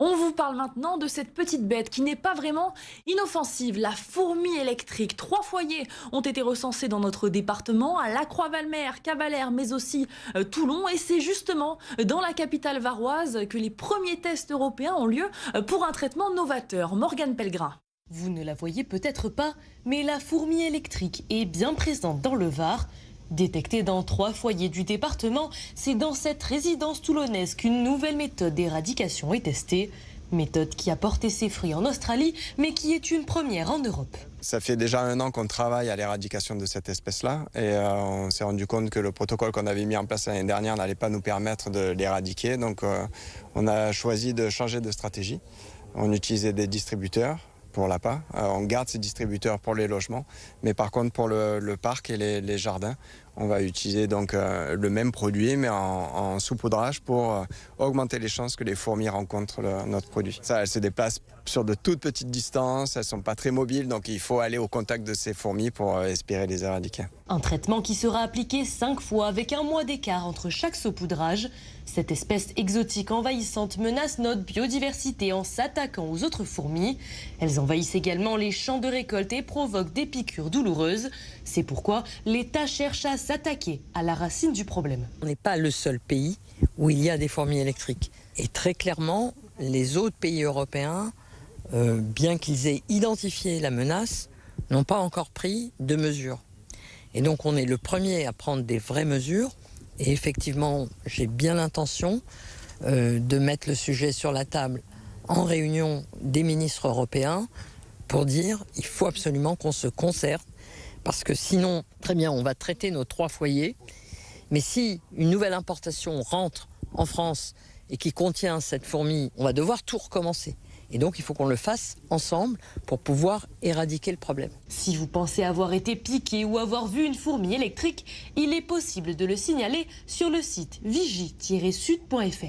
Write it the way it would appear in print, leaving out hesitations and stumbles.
On vous parle maintenant de cette petite bête qui n'est pas vraiment inoffensive, la fourmi électrique. 3 foyers ont été recensés dans notre département, à La Croix-Valmer, Cavalère, mais aussi Toulon. Et c'est justement dans la capitale varoise que les premiers tests européens ont lieu pour un traitement novateur. Morgane Pellegrin. Vous ne la voyez peut-être pas, mais la fourmi électrique est bien présente dans le Var. Détectée dans 3 foyers du département, c'est dans cette résidence toulonnaise qu'une nouvelle méthode d'éradication est testée. Méthode qui a porté ses fruits en Australie, mais qui est une première en Europe. Ça fait déjà 1 an qu'on travaille à l'éradication de cette espèce-là et on s'est rendu compte que le protocole qu'on avait mis en place l'année dernière n'allait pas nous permettre de l'éradiquer. Donc on a choisi de changer de stratégie. On utilisait des distributeurs pour l'appât. On garde ces distributeurs pour les logements, mais par contre pour le parc et les jardins, on va utiliser donc le même produit mais en saupoudrage pour augmenter les chances que les fourmis rencontrent notre produit. Ça, elles se déplacent sur de toutes petites distances, elles ne sont pas très mobiles, donc il faut aller au contact de ces fourmis pour espérer les éradiquer. Un traitement qui sera appliqué 5 fois avec 1 mois d'écart entre chaque saupoudrage. Cette espèce exotique envahissante menace notre biodiversité en s'attaquant aux autres fourmis. Elles envahissent également les champs de récolte et provoquent des piqûres douloureuses. C'est pourquoi l'État cherche à s'attaquer à la racine du problème. On n'est pas le seul pays où il y a des fourmis électriques. Et très clairement, les autres pays européens, bien qu'ils aient identifié la menace, n'ont pas encore pris de mesures. Et donc on est le premier à prendre des vraies mesures. Et effectivement, j'ai bien l'intention de mettre le sujet sur la table en réunion des ministres européens pour dire qu'il faut absolument qu'on se concerte. Parce que sinon, très bien, on va traiter nos 3 foyers. Mais si une nouvelle importation rentre en France et qui contient cette fourmi, on va devoir tout recommencer. Et donc, il faut qu'on le fasse ensemble pour pouvoir éradiquer le problème. Si vous pensez avoir été piqué ou avoir vu une fourmi électrique, il est possible de le signaler sur le site vigie-sud.fr.